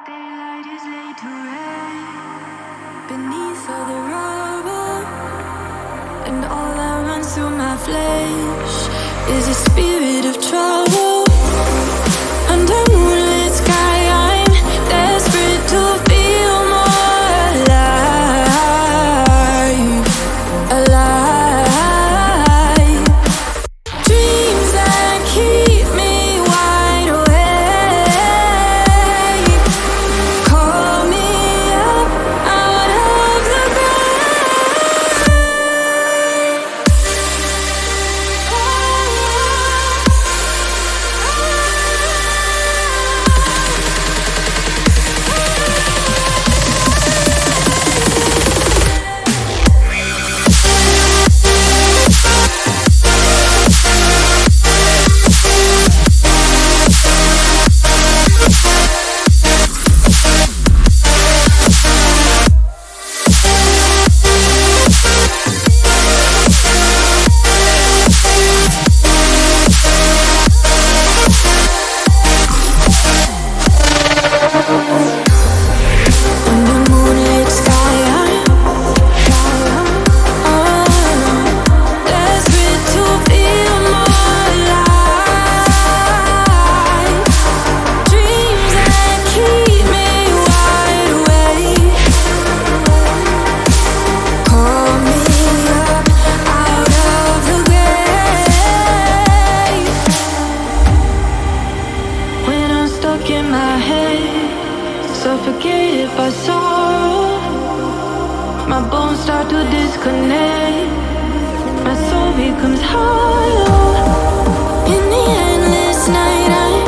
Daylight is laid to rest beneath all the rubble, and all that runs through my flesh is a spirit of trouble. Under moonlit sky, I'm desperate to feel more alive, alive. Dreams that keep me wide awake, call me up out of the suffocated by sorrow. My bones start to disconnect. My soul becomes hollow. In the endless night, I'm